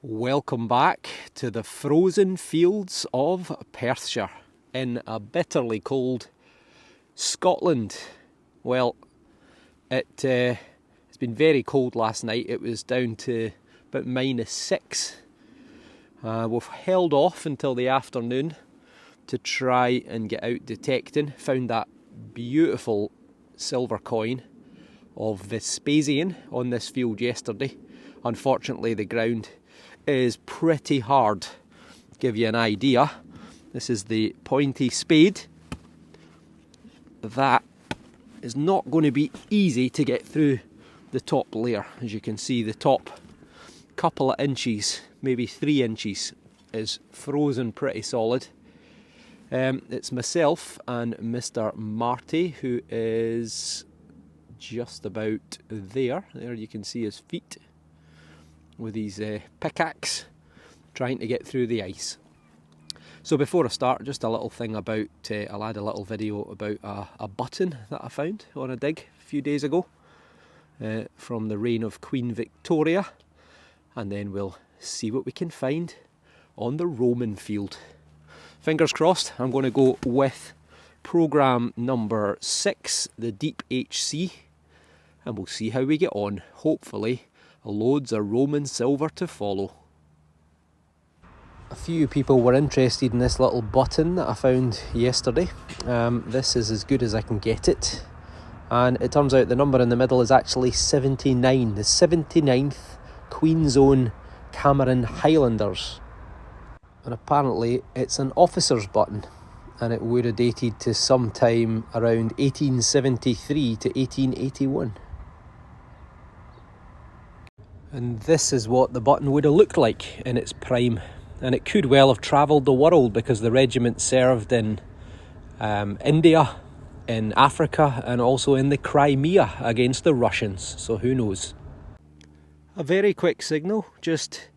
Welcome back to the frozen fields of Perthshire in a bitterly cold Scotland. Well, it's been very cold last night. It was down to about -6. We've held off until the afternoon to try and get out detecting. Found that beautiful silver coin of Vespasian on this field yesterday. Unfortunately, the ground is pretty hard. To give you an idea, this is the pointy spade. That is not going to be easy to get through the top layer. As you can see, the top couple of inches, maybe 3 inches, is frozen pretty solid. It's myself and Mr. Marty, who is just about there. There you can see his feet with his pickaxe, trying to get through the ice. So before I start, just a little thing about, I'll add a little video about a button that I found on a dig a few days ago from the reign of Queen Victoria, and then we'll see what we can find on the Roman field. Fingers crossed. I'm going to go with programme number 6, the Deep HC, and we'll see how we get on. Hopefully loads of Roman silver to follow. A few people were interested in this little button that I found yesterday. This is as good as I can get it, and it turns out the number in the middle is actually 79, the 79th Queen's Own Cameron Highlanders, and apparently it's an officer's button, and it would have dated to sometime around 1873 to 1881. And this is what the button would have looked like in its prime. And it could well have travelled the world, because the regiment served in India, in Africa, and also in the Crimea against the Russians. So who knows? A very quick signal, just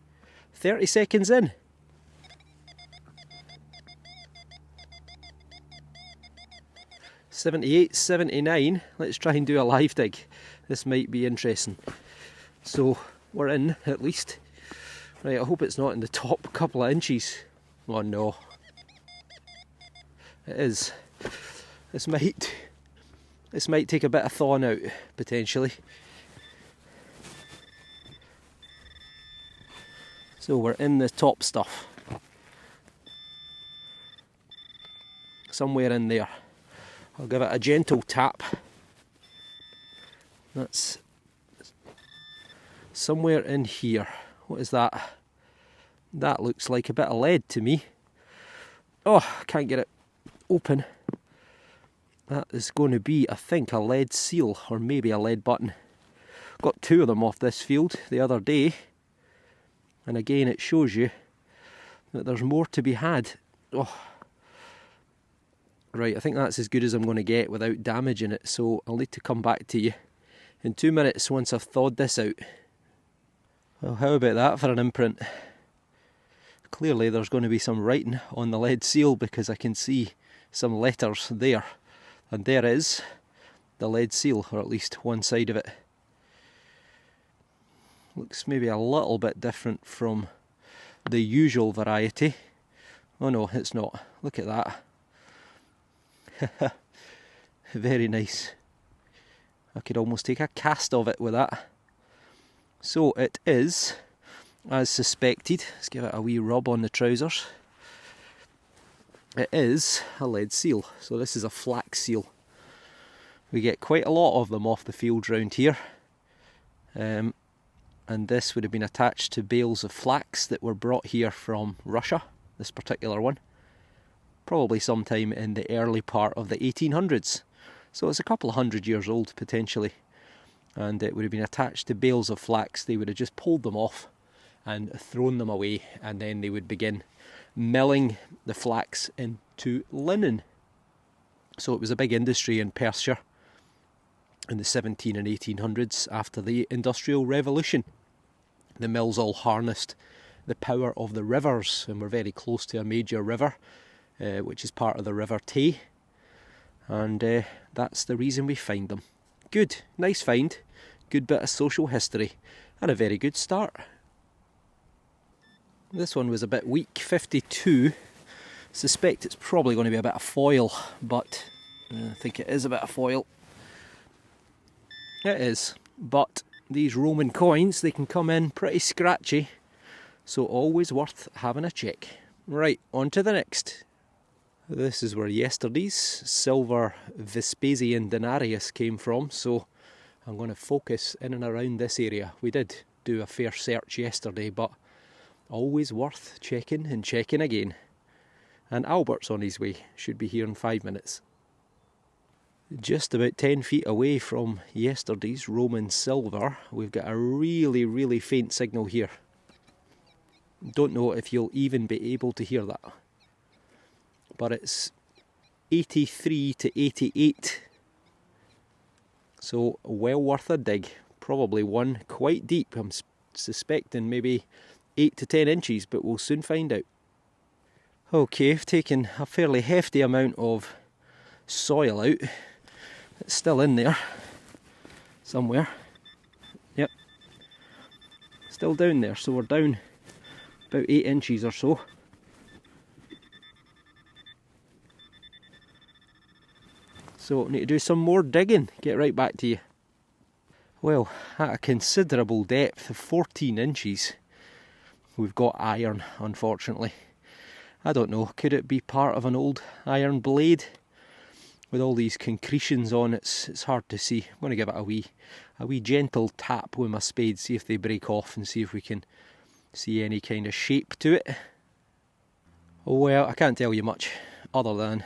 30 seconds in. '78, '79. Let's try and do a live dig. This might be interesting. So we're in, at least. Right, I hope it's not in the top couple of inches. Oh no. It is. This might take a bit of thawing out, potentially. So we're in the top stuff. Somewhere in there. I'll give it a gentle tap. That's somewhere in here. What is that? That looks like a bit of lead to me. Oh, I can't get it open. That is going to be, I think, a lead seal, or maybe a lead button. Got 2 of them off this field the other day. And again, it shows you that there's more to be had. Oh. Right, I think that's as good as I'm going to get without damaging it, so I'll need to come back to you in 2 minutes once I've thawed this out. Well, how about that for an imprint? Clearly there's going to be some writing on the lead seal, because I can see some letters there. And there is the lead seal, or at least one side of it. Looks maybe a little bit different from the usual variety. Oh no, it's not. Look at that. Very nice. I could almost take a cast of it with that. So it is, as suspected. Let's give it a wee rub on the trousers. It is a lead seal. So this is a flax seal. We get quite a lot of them off the fields round here. And this would have been attached to bales of flax that were brought here from Russia, this particular one. Probably sometime in the early part of the 1800s. So it's a couple of 100 years old, potentially. And it would have been attached to bales of flax. They would have just pulled them off and thrown them away, and then they would begin milling the flax into linen. So it was a big industry in Perthshire in the 17 and 1800s after the Industrial Revolution. The mills all harnessed the power of the rivers, and we're very close to a major river, which is part of the River Tay, and that's the reason we find them. Good, nice find, good bit of social history, and a very good start. This one was a bit weak, 52. Suspect it's probably going to be a bit of foil, but I think it is a bit of foil. It is, but these Roman coins, they can come in pretty scratchy, so always worth having a check. Right, on to the next. This is where yesterday's silver Vespasian denarius came from, so I'm going to focus in and around this area. We did do a fair search yesterday, but always worth checking and checking again. And Albert's on his way, should be here in 5 minutes. Just about 10 feet away from yesterday's Roman silver, we've got a really faint signal here. Don't know if you'll even be able to hear that. But it's 83 to 88. So well worth a dig. Probably one quite deep. I'm suspecting maybe 8 to 10 inches, but we'll soon find out. Okay, I've taken a fairly hefty amount of soil out. It's still in there somewhere. Yep, still down there, so we're down about 8 inches or so. So need to do some more digging, get right back to you. Well, at a considerable depth of 14 inches, we've got iron, unfortunately. I don't know, could it be part of an old iron blade? With all these concretions on, it's hard to see. I'm going to give it a wee gentle tap with my spade, see if they break off and see if we can see any kind of shape to it. Well, I can't tell you much other than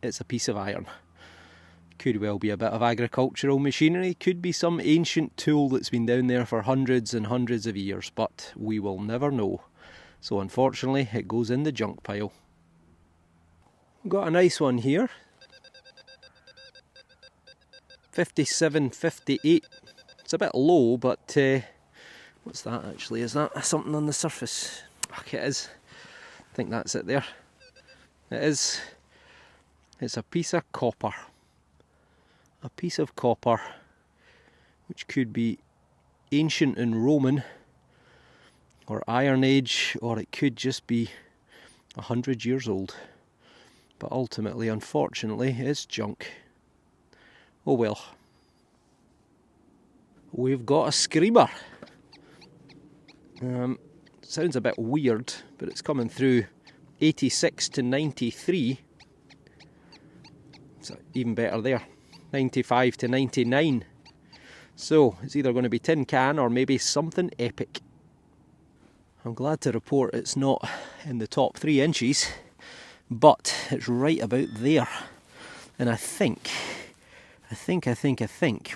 it's a piece of iron. Could well be a bit of agricultural machinery, could be some ancient tool that's been down there for hundreds and hundreds of years, but we will never know. So unfortunately it goes in the junk pile. Got a nice one here. 57, 58. It's a bit low, but what's that actually? Is that something on the surface? Fuck, it is. I think that's it there. It is. It's a piece of copper. A piece of copper, which could be ancient and Roman, or Iron Age, or it could just be 100 years old. But ultimately, unfortunately, it's junk. Oh well. We've got a screamer. Sounds a bit weird, but it's coming through 86 to 93. So even better there. 95 to 99. So it's either going to be tin can or maybe something epic. I'm glad to report it's not in the top 3 inches, but it's right about there. And I think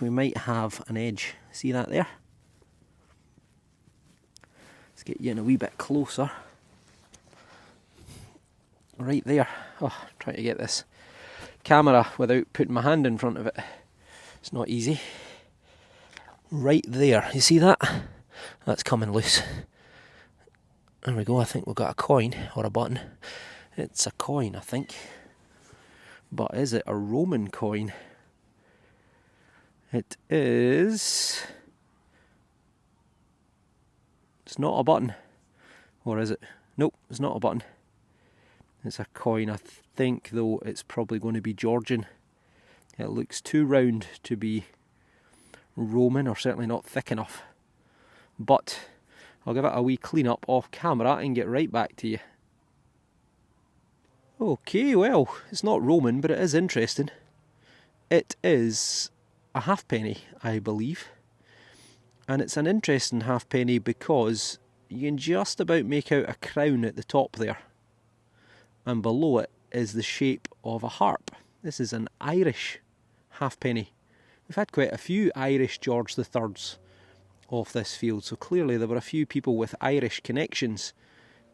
we might have an edge. See that there? Let's get you in a wee bit closer. Right there. Oh, trying to get this camera without putting my hand in front of it. It's not easy. Right there. You see that? That's coming loose. There we go. I think we've got a coin or a button. It's a coin, I think. But is it a Roman coin? It is. It's not a button. Or is it? Nope, it's not a button. It's a coin. I think, though, it's probably going to be Georgian. It looks too round to be Roman, or certainly not thick enough. But I'll give it a wee clean up off camera and get right back to you. Okay, well, it's not Roman, but it is interesting. It is a halfpenny, I believe. And it's an interesting halfpenny because you can just about make out a crown at the top there. And below it is the shape of a harp. This is an Irish halfpenny. We've had quite a few Irish George III's off this field, so clearly there were a few people with Irish connections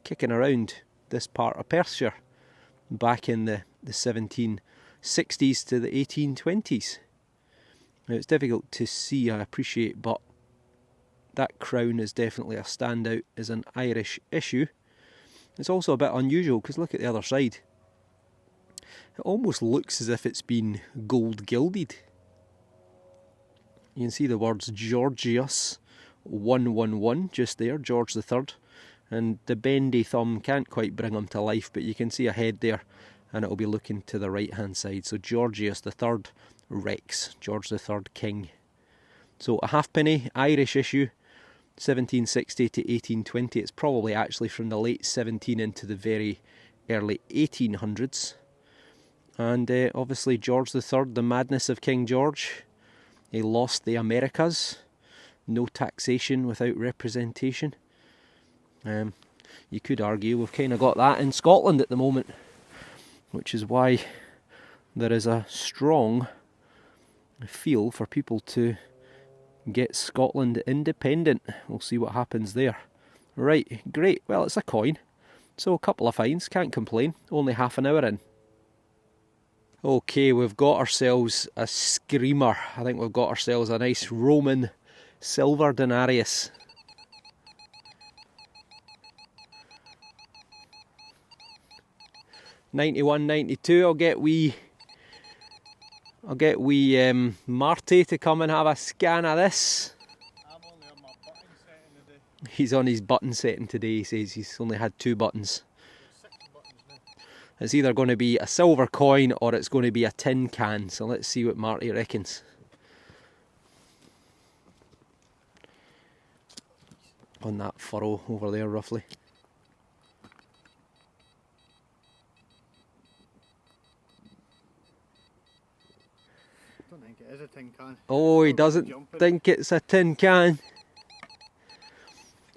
kicking around this part of Perthshire back in the 1760s to the 1820s. Now it's difficult to see, I appreciate, but that crown is definitely a standout as an Irish issue. It's also a bit unusual because look at the other side. It almost looks as if it's been gold gilded. You can see the words Georgius 111 just there, George III. and the bendy thumb can't quite bring him to life, but you can see a head there, and it'll be looking to the right hand side. So Georgius III Rex, George III King. So a halfpenny, Irish issue, 1760 to 1820. It's probably actually from the late 17 into the very early 1800s. And obviously George III, the madness of King George. He lost the Americas. No taxation without representation. You could argue we've kind of got that in Scotland at the moment, which is why there is a strong feel for people to get Scotland independent. We'll see what happens there. Right, great. Well, it's a coin, so a couple of fines, can't complain. Only half an hour in. Okay, we've got ourselves a screamer. I think we've got ourselves a nice Roman silver denarius. $91, $92. I'll get wee Marty to come and have a scan of this. I'm only on my button setting today. He's on his button setting today. He says he's only had 2 buttons. 6 buttons now. It's either going to be a silver coin or it's going to be a tin can. So let's see what Marty reckons. On that furrow over there, roughly. I don't think it is a tin can. Oh, he doesn't think it's a tin can.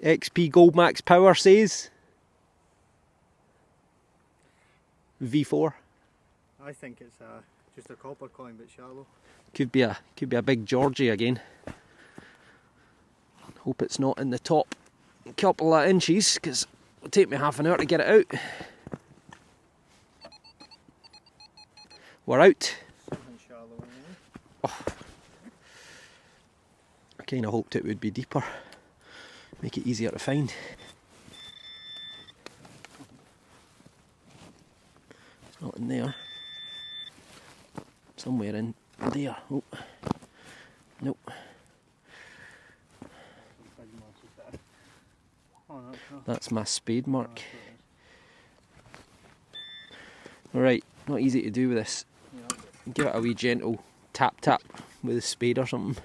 XP Goldmax Power says V4. I think it's just a copper coin, but shallow. Could be a big Georgie again. Hope it's not in the top couple of inches, because it'll take me half an hour to get it out. We're out. Something shallow anyway. Oh. I kind of hoped it would be deeper, make it easier to find. It's not in there. Somewhere in there. Oh. Nope. Oh, no, no. That's my spade mark. Alright, not easy to do with this. Yeah. Give it a wee gentle tap tap with a spade or something.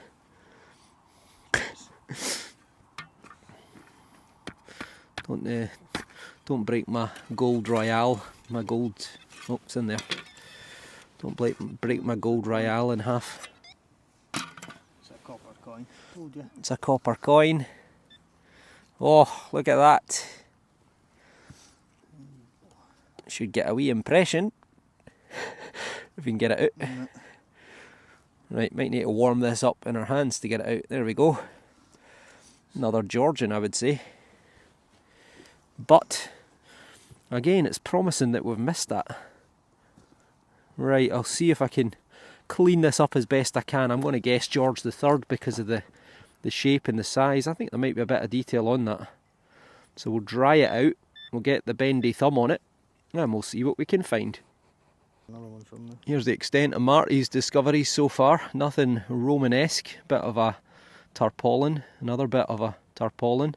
Don't break my gold royale. My gold. Oh, it's in there. Don't break my gold royale in half. It's a copper coin. Told you. It's a copper coin. Oh, look at that. Should get a wee impression if we can get it out. Mm. Right, might need to warm this up in our hands to get it out. There we go. Another Georgian, I would say. But again, it's promising that we've missed that. Right, I'll see if I can clean this up as best I can. I'm going to guess George III because of the shape and the size. I think there might be a bit of detail on that. So we'll dry it out, we'll get the bendy thumb on it, and we'll see what we can find. Another one from there. Here's the extent of Marty's discoveries so far. Nothing Romanesque. Bit of a tarpaulin, another bit of a tarpaulin,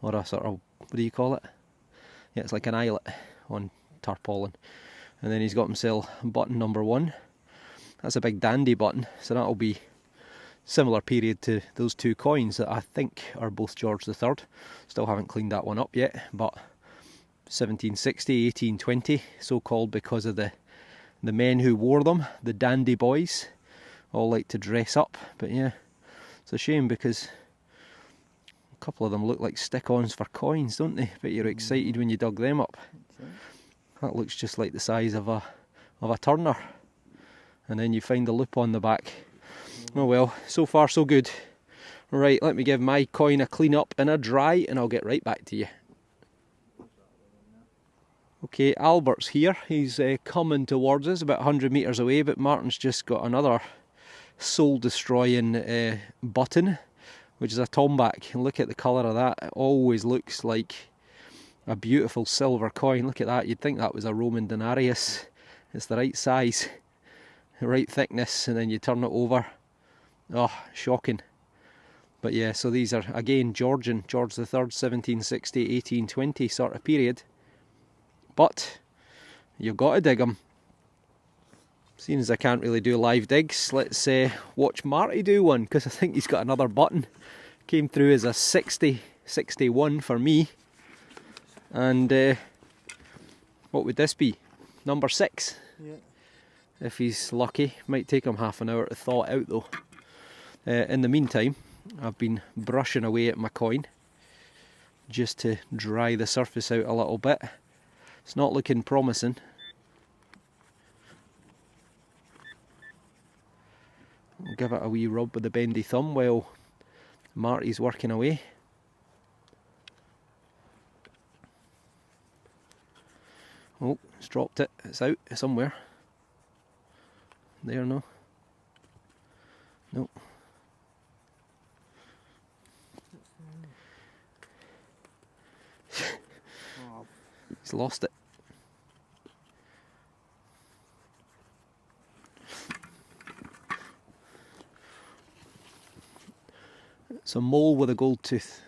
or a sort of, what do you call it? Yeah, it's like an eyelet on tarpaulin. And then he's got himself button number 1. That's a big dandy button, so that'll be similar period to those 2 coins that I think are both George III. Still haven't cleaned that one up yet, but 1760, 1820, so called because of the men who wore them, the dandy boys, all like to dress up. But yeah, it's a shame because a couple of them look like stick-ons for coins, don't they? But you're excited when you dug them up. That looks just like the size of a turner. And then you find the loop on the back. Oh well, so far so good. Right, let me give my coin a clean up and a dry, and I'll get right back to you. Okay, Albert's here. He's coming towards us, about 100 metres away, but Martin's just got another soul-destroying button, which is a tomback. And look at the colour of that. It always looks like a beautiful silver coin. Look at that. You'd think that was a Roman denarius. It's the right size, the right thickness, and then you turn it over. Oh, shocking. But yeah, so these are again Georgian, George the 3rd, 1760, 1820 sort of period. But you've got to dig them. Seeing as I can't really do live digs, let's watch Marty do one, because I think he's got another button. Came through as a 60, 61 for me. And what would this be? Number 6? Yeah. If he's lucky. Might take him half an hour to thaw it out though. In the meantime, I've been brushing away at my coin just to dry the surface out a little bit. It's not looking promising. I'll give it a wee rub with the bendy thumb while Marty's working away. Oh, it's dropped it. It's out somewhere. There, no. Nope. He's lost it. It's a mole with a gold tooth.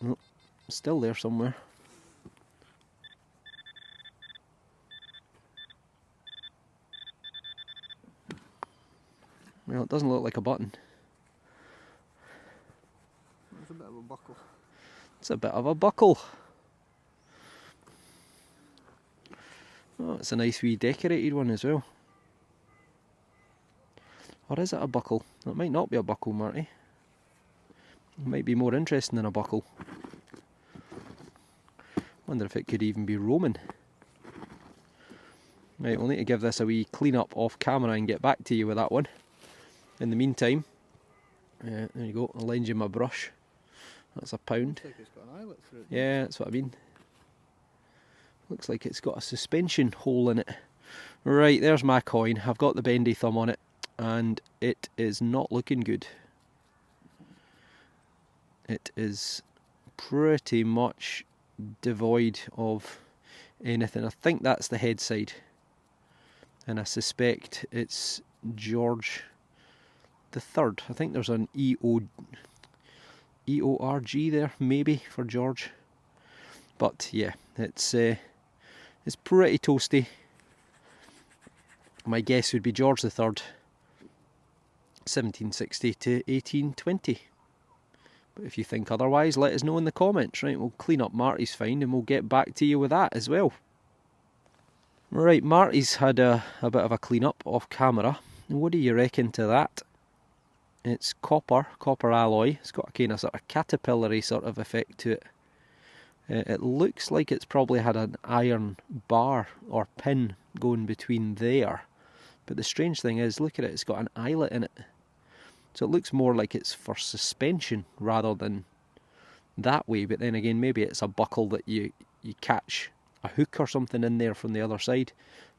Oh, still there somewhere. Well, it doesn't look like a button. It's a bit of a buckle. It's a bit of a buckle. Oh, it's a nice wee decorated one as well. Or is it a buckle? It might not be a buckle, Marty. It might be more interesting than a buckle. Wonder if it could even be Roman. Right, we'll need to give this a wee clean up off camera and get back to you with that one. In the meantime, there you go, I'll lend you my brush. That's £1. Looks like it's got an eyelet through it. Yeah, that's what I mean. Looks like it's got a suspension hole in it. Right, there's my coin. I've got the bendy thumb on it, and it is not looking good. It is pretty much devoid of anything. I think that's the head side, and I suspect it's George the 3rd. I think there's an EORG there, maybe, for George. But yeah, it's pretty toasty. My guess would be George the 3rd, 1760 to 1820. But if you think otherwise, let us know in the comments. Right, we'll clean up Marty's find and we'll get back to you with that as well. Right, Marty's had a bit of a clean up off camera. What do you reckon to that? It's copper alloy. It's got a kind of sort of caterpillary sort of effect to it. It looks like it's probably had an iron bar or pin going between there. But the strange thing is, look at it, it's got an eyelet in it. So it looks more like it's for suspension rather than that way. But then again, maybe it's a buckle that you catch a hook or something in there from the other side.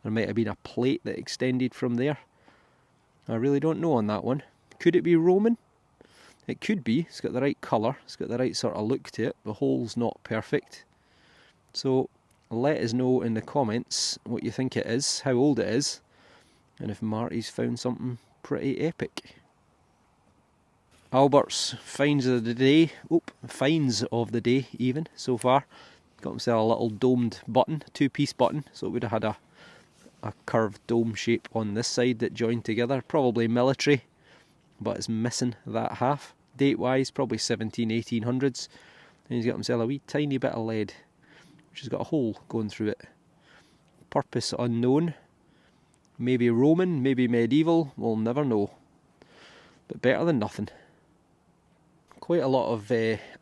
There might have been a plate that extended from there. I really don't know on that one. Could it be Roman? It could be. It's got the right colour. It's got the right sort of look to it. The hole's not perfect. So let us know in the comments what you think it is, how old it is, and if Marty's found something pretty epic. Albert's finds of the day. Finds of the day even so far. Got himself a little domed button, 2-piece button. So it would have had a curved dome shape on this side that joined together. Probably military, but it's missing that half. Date-wise, probably 1800s. And he's got himself a wee tiny bit of lead, which has got a hole going through it. Purpose unknown. Maybe Roman, maybe medieval, we'll never know. But better than nothing. Quite a lot of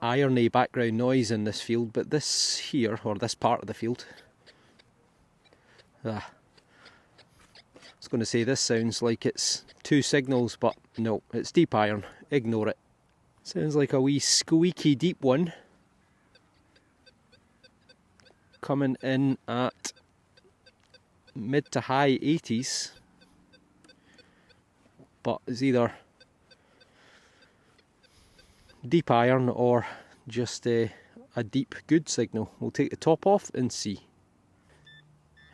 irony background noise in this field, but this here, or this part of the field, I was going to say this sounds like it's 2 signals, but no, it's deep iron. Ignore it. Sounds like a wee squeaky deep one. Coming in at mid to high 80s. But it's either deep iron or just a deep good signal. We'll take the top off and see.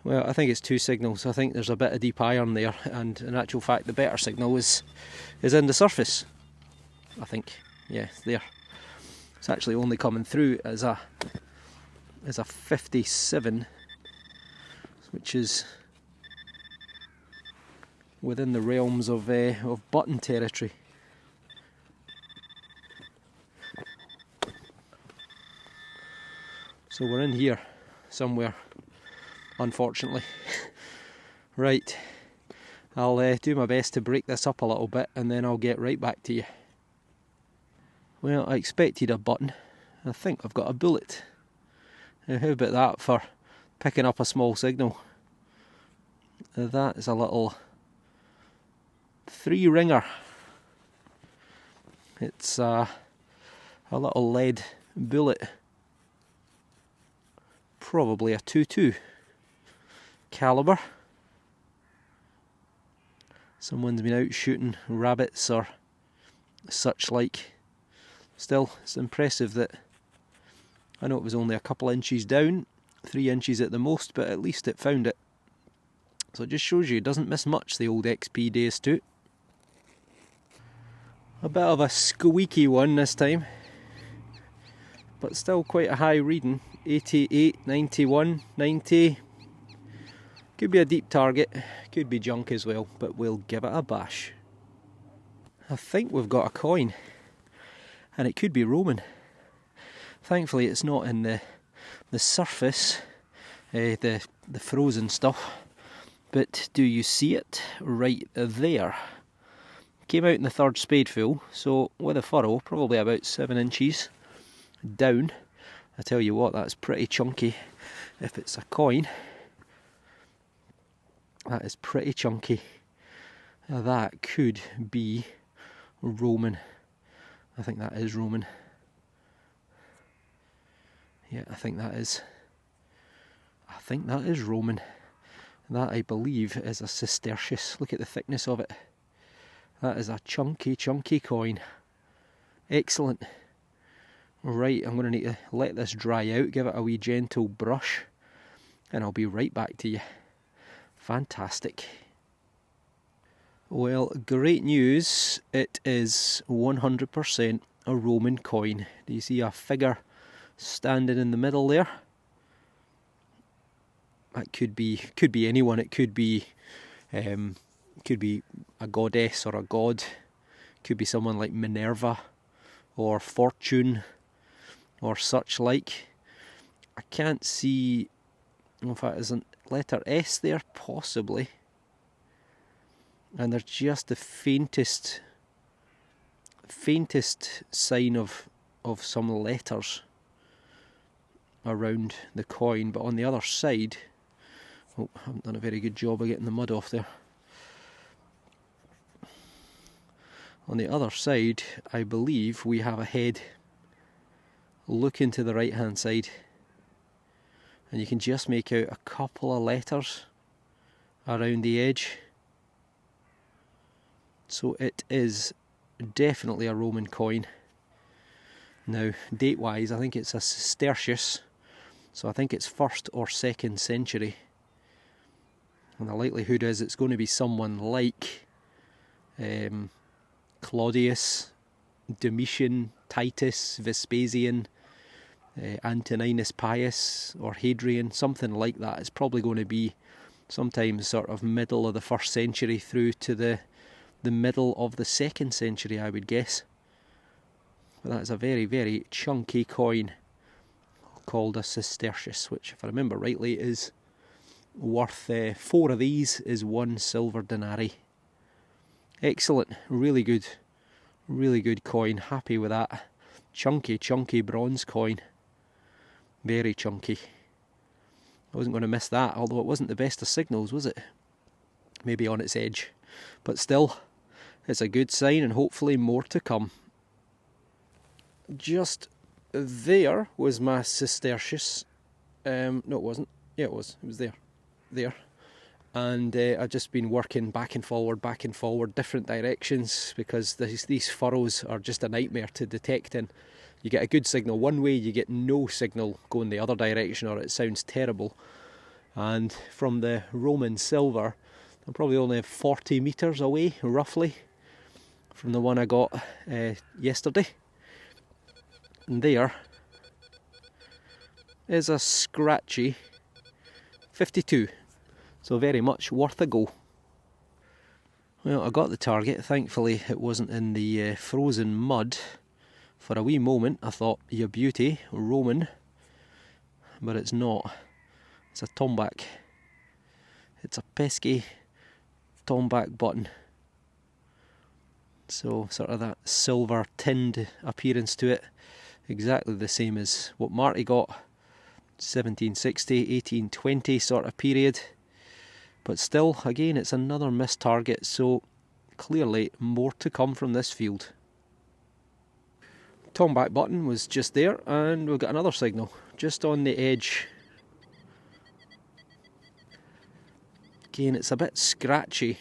Well, I think it's 2 signals. I think there's a bit of deep iron there, and in actual fact the better signal is in the surface, I think. Yeah, it's there. It's actually only coming through as a 57, which is within the realms of button territory. So we're in here somewhere, unfortunately. Right, I'll do my best to break this up a little bit and then I'll get right back to you. Well, I expected a button. I think I've got a bullet. Now, how about that for picking up a small signal? That is a little 3-ringer. It's a little lead bullet. Probably a 22 calibre. Someone's been out shooting rabbits or such like. Still, it's impressive that I know it was only a couple inches down, 3 inches at the most, but at least it found it. So it just shows you it doesn't miss much, the old XP days too. A bit of a squeaky one this time, but still quite a high reading. 88, 91, 90. Could be a deep target, could be junk as well, but we'll give it a bash. I think we've got a coin, and it could be Roman. Thankfully it's not in the surface, the frozen stuff, but do you see it right there? Came out in the 3rd spadeful, so with a furrow, probably about 7 inches down. I tell you what, that's pretty chunky. If it's a coin, that is pretty chunky. Now that could be Roman. I think that is Roman. Yeah, I think that is Roman. That, I believe, is a sestertius. Look at the thickness of it. That is a chunky, chunky coin. Excellent. Right, I'm going to need to let this dry out, give it a wee gentle brush, and I'll be right back to you. Fantastic. Well, great news. It is 100% a Roman coin. Do you see a figure standing in the middle there? That could be anyone. It could be a goddess or a god. Could be someone like Minerva or Fortune or such like. I can't see if that isn't letter S there, possibly. And there's just the faintest sign of some letters around the coin, but on the other side, oh, I haven't done a very good job of getting the mud off there. On the other side, I believe we have a head. Look into the right hand side, and you can just make out a couple of letters around the edge. So it is definitely a Roman coin. Now, date wise, I think it's a sestertius, so I think it's 1st or 2nd century. And the likelihood is it's going to be someone like Claudius, Domitian, Titus, Vespasian, Antoninus Pius, or Hadrian, something like that. It's probably going to be sometime sort of middle of the 1st century through to the middle of the 2nd century, I would guess. But that is a very, very chunky coin called a sestertius, which, if I remember rightly, is worth 4 of these is 1 silver denarii. Excellent, really good coin. Happy with that. Chunky bronze coin. Very chunky. I wasn't going to miss that, although it wasn't the best of signals, was it? Maybe on its edge, but still, it's a good sign, and hopefully more to come. Just there was my sestertius. No, it wasn't. Yeah, it was. It was there. And I've just been working back and forward, different directions, because these furrows are just a nightmare to detect in. You get a good signal one way, you get no signal going the other direction, or it sounds terrible. And from the Roman silver, I'm probably only 40 metres away, roughly, from the one I got yesterday. And there is a scratchy 52. So very much worth a go. Well, I got the target. Thankfully it wasn't in the frozen mud. For a wee moment I thought, you beauty, Roman. But it's not. It's a tomback. It's a pesky tomback button. So sort of that silver tinned appearance to it. Exactly the same as what Marty got. 1760, 1820 sort of period. But still, again, it's another missed target, so clearly more to come from this field. Tomback button was just there, and we've got another signal just on the edge. Again, it's a bit scratchy.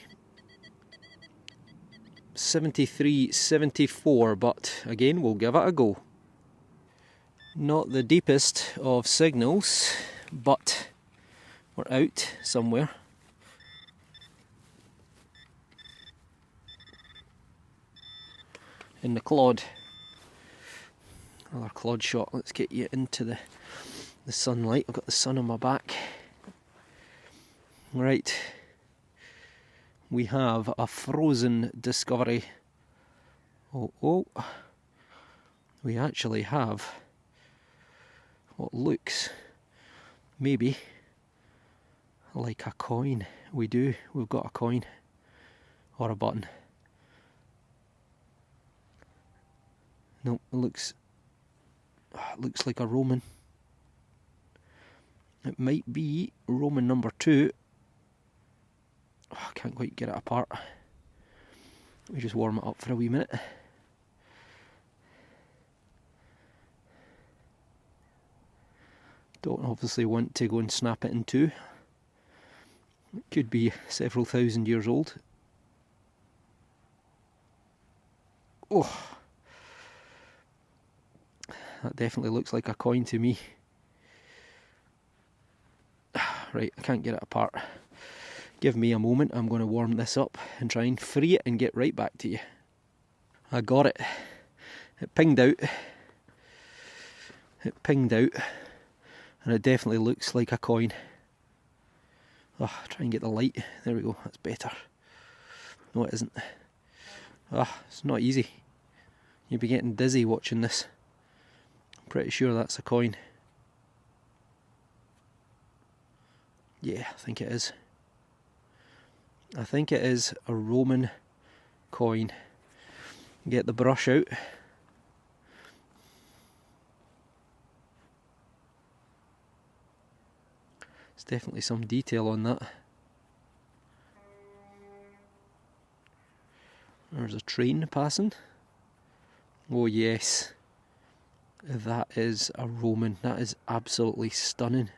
73, 74, but again, we'll give it a go. Not the deepest of signals, but we're out somewhere. In the clod. Another clod shot. Let's get you into the sunlight. I've got the sun on my back. Right. We have a frozen discovery. Oh. We actually have what looks maybe like a coin. We do. We've got a coin. Or a button. No, it looks like a Roman. It might be Roman number 2. Oh, I can't quite get it apart. Let me just warm it up for a wee minute. Don't obviously want to go and snap it in two. It could be several thousand years old. Oh, that definitely looks like a coin to me. Right, I can't get it apart. Give me a moment, I'm going to warm this up and try and free it and get right back to you. I got it. It pinged out. And it definitely looks like a coin. Oh, try and get the light. There we go, that's better. No, it isn't. It's not easy. You'll be getting dizzy watching this. I'm pretty sure that's a coin. Yeah, I think it is. I think it is a Roman coin. Get the brush out. There's definitely some detail on that. There's a train passing. Oh yes, that is a Roman. That is absolutely stunning.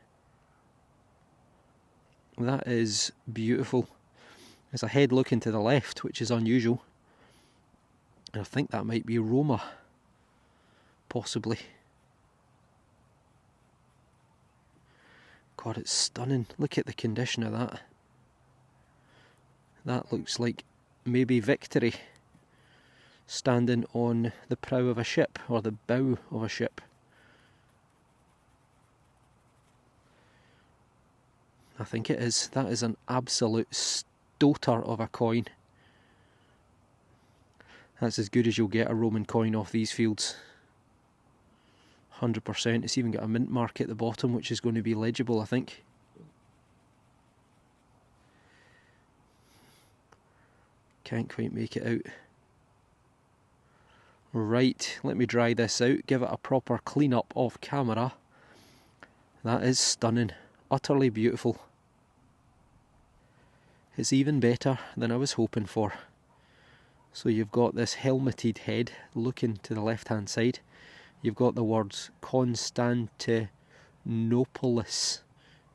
That is beautiful. There's a head looking to the left, which is unusual. And I think that might be Roma, possibly. God, it's stunning. Look at the condition of that. That looks like maybe Victory standing on the prow of a ship, or the bow of a ship. I think it is. That is an absolute stoater of a coin. That's as good as you'll get a Roman coin off these fields. 100%. It's even got a mint mark at the bottom, which is going to be legible, I think. Can't quite make it out. Right, let me dry this out, give it a proper clean up off camera. That is stunning, utterly beautiful. It's even better than I was hoping for. So you've got this helmeted head looking to the left hand side. You've got the words Constantinopolis,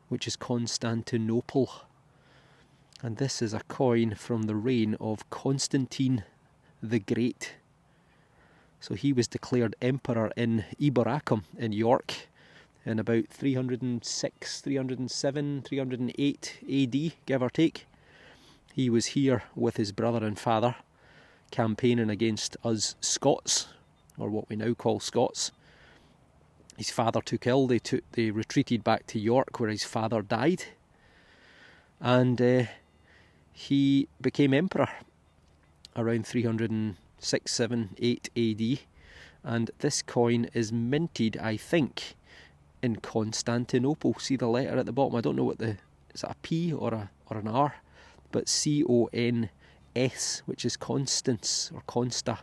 which is Constantinople. And this is a coin from the reign of Constantine the Great. So he was declared emperor in Eboracum in York in about 306, 307, 308 AD, give or take. He was here with his brother and father, campaigning against us Scots, or what we now call Scots, his father took ill. They retreated back to York, where his father died, and he became emperor around 306, 7, 8 AD, and this coin is minted, I think, in Constantinople. See the letter at the bottom? I don't know what is that a P or an R? But CONS, which is Constance or Consta,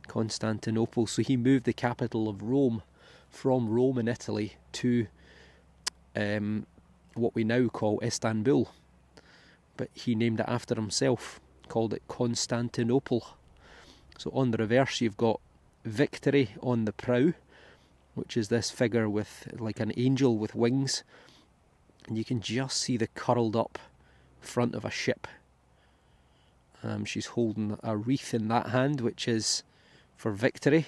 Constantinople. So he moved the capital of Rome from Rome in Italy to what we now call Istanbul, but he named it after himself, called it Constantinople. So on the reverse you've got victory on the prow, which is this figure with like an angel with wings, and you can just see the curled up front of a ship. She's holding a wreath in that hand, which is for victory,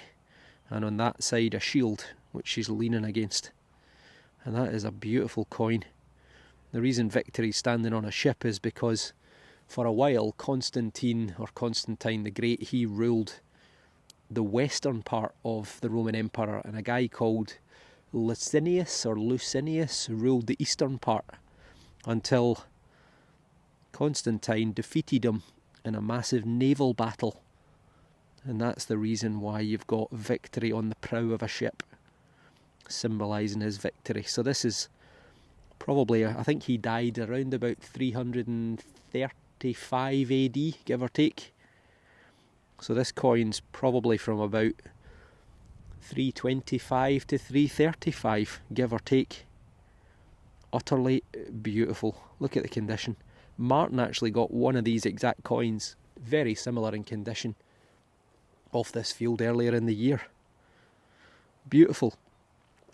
and on that side a shield which she's leaning against. And that is a beautiful coin. The reason victory's standing on a ship is because for a while Constantine the Great, he ruled the western part of the Roman Empire, and a guy called Licinius ruled the eastern part until Constantine defeated him in a massive naval battle. And that's the reason why you've got victory on the prow of a ship, symbolising his victory. So this is probably, I think he died around about 335 AD, give or take. So this coin's probably from about 325 to 335, give or take. Utterly beautiful. Look at the condition. Martin actually got one of these exact coins, very similar in condition, off this field earlier in the year. Beautiful.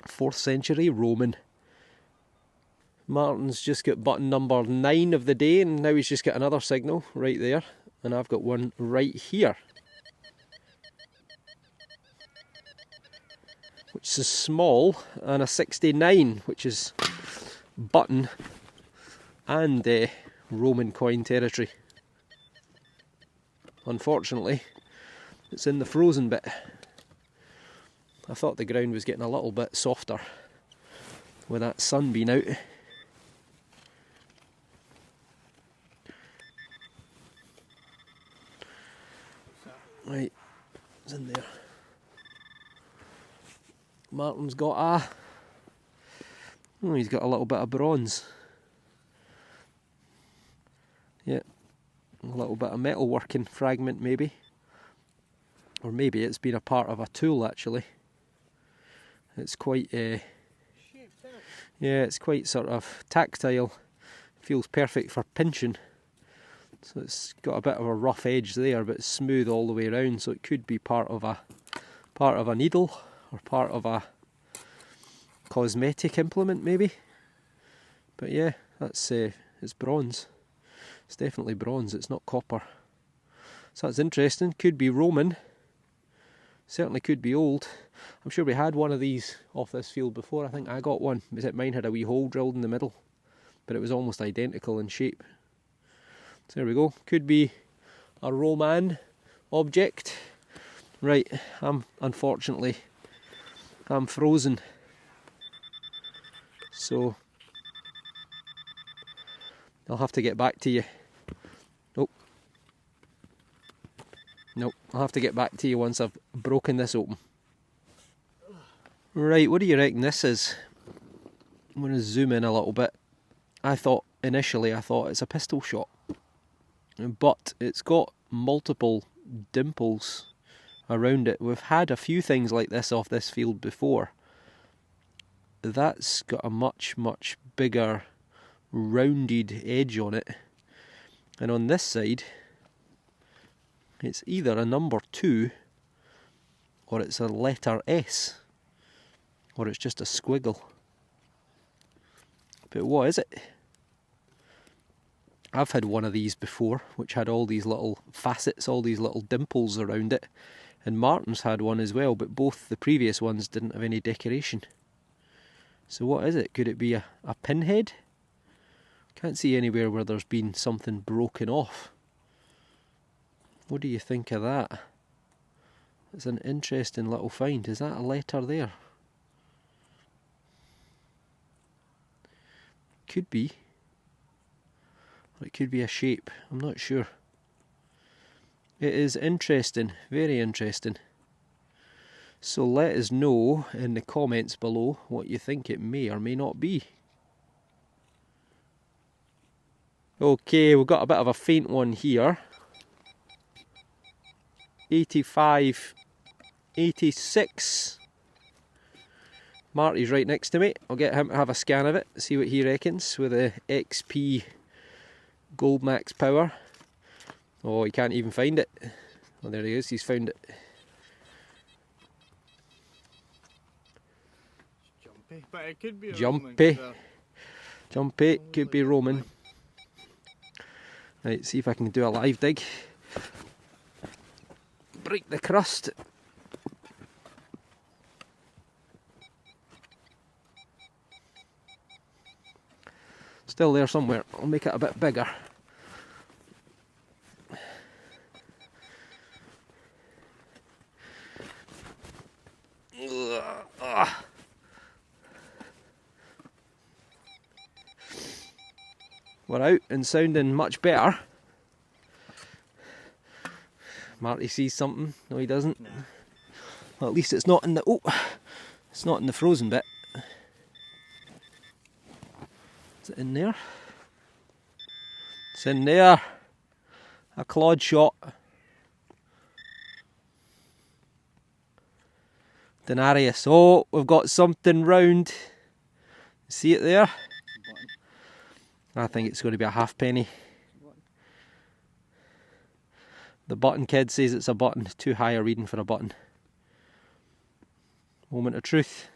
4th century Roman. Martin's just got button number 9 of the day, and now he's just got another signal right there, and I've got one right here, which is small, and a 69, which is button and Roman coin territory. Unfortunately, it's in the frozen bit. I thought the ground was getting a little bit softer with that sun being out. Right, it's in there. Martin's got he's got a little bit of bronze. Yeah, a little bit of metalworking fragment maybe. Or maybe it's been a part of a tool actually. It's quite, yeah, it's quite sort of tactile. Feels perfect for pinching. So it's got a bit of a rough edge there, but it's smooth all the way around. So it could be part of a needle or part of a cosmetic implement maybe. But yeah, that's it's bronze. It's definitely bronze. It's not copper. So that's interesting. Could be Roman. Certainly could be old. I'm sure we had one of these off this field before. I think I got one. Mine had a wee hole drilled in the middle, but it was almost identical in shape. So there we go. Could be a Roman object. Right, unfortunately, I'm frozen. So I'll have to get back to you. Nope, I'll have to get back to you once I've broken this open. Right, what do you reckon this is? I'm going to zoom in a little bit. Initially I thought it's a pistol shot, but it's got multiple dimples around it. We've had a few things like this off this field before. That's got a much bigger rounded edge on it, and on this side it's either a number 2 or it's a letter S, or it's just a squiggle. But what is it? I've had one of these before, which had all these little facets, all these little dimples around it, and Martin's had one as well, but both the previous ones didn't have any decoration. So what is it? Could it be a pinhead? Can't see anywhere where there's been something broken off. What do you think of that? It's an interesting little find. Is that a letter there? could be. Or it could be a shape, I'm not sure. It is interesting, very interesting. So let us know in the comments below what you think it may or may not be. Okay, we've got a bit of a faint one here. 85, 86. Marty's right next to me. I'll get him to have a scan of it, see what he reckons with the XP Gold Max power. Oh, he can't even find it. Oh, there he is, he's found it. Jumpy, but it could be a Jumpy. Roman, Jumpy, could be Roman. Right, see if I can do a live dig. Break the crust. Still there somewhere. I'll make it a bit bigger. We're out and sounding much better. Marty sees something. No, he doesn't. Nah. Well, at least it's not in the it's not in the frozen bit. Is it in there? It's in there. A clawed shot. Denarius. Oh, we've got something round. See it there? I think it's going to be a halfpenny. The button kid says it's a button. Too high a reading for a button. Moment of truth.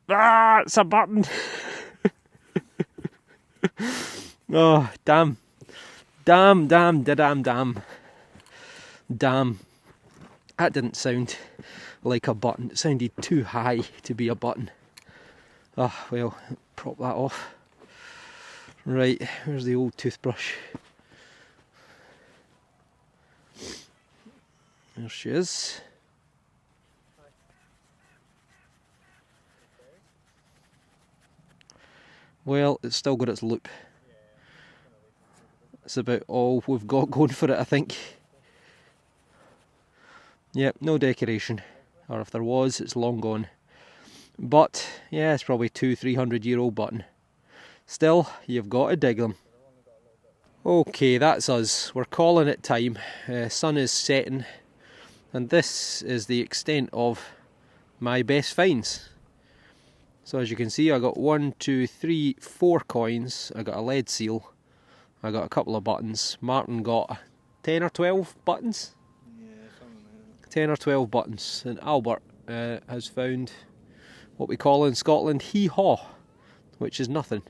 Ah, it's a button. Oh, damn. Damn. Damn. That didn't sound like a button. It sounded too high to be a button. Oh, well, prop that off. Right, where's the old toothbrush? There she is. Well, it's still got its loop. That's about all we've got going for it, I think. Yep, no decoration. Or if there was, it's long gone. But, yeah, it's probably 200-300-year-old button. Still, you've got to dig them. Okay, that's us. We're calling it time. Sun is setting. And this is the extent of my best finds. So as you can see, I got 1, 2, 3, 4 coins. I got a lead seal. I got a couple of buttons. Martin got 10 or 12 buttons? Yeah, something like that. 10 or 12 buttons. And Albert has found what we call in Scotland hee-haw, which is nothing.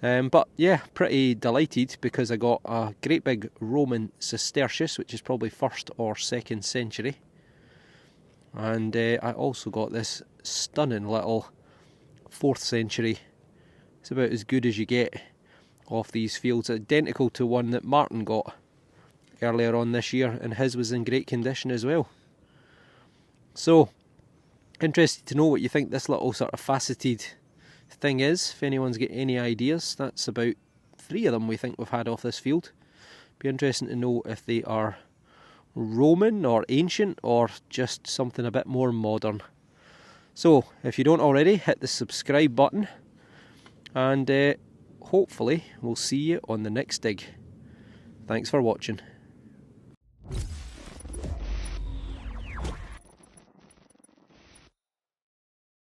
But yeah, pretty delighted because I got a great big Roman sestertius, which is probably 1st or 2nd century. And I also got this stunning little 4th century. It's about as good as you get off these fields, identical to one that Martin got earlier on this year, and his was in great condition as well. So, interested to know what you think this little sort of faceted thing is. If anyone's got any ideas, that's about 3 of them we think we've had off this field. Be interesting to know if they are Roman or ancient or just something a bit more modern. So, if you don't already, hit the subscribe button, and hopefully we'll see you on the next dig. Thanks for watching.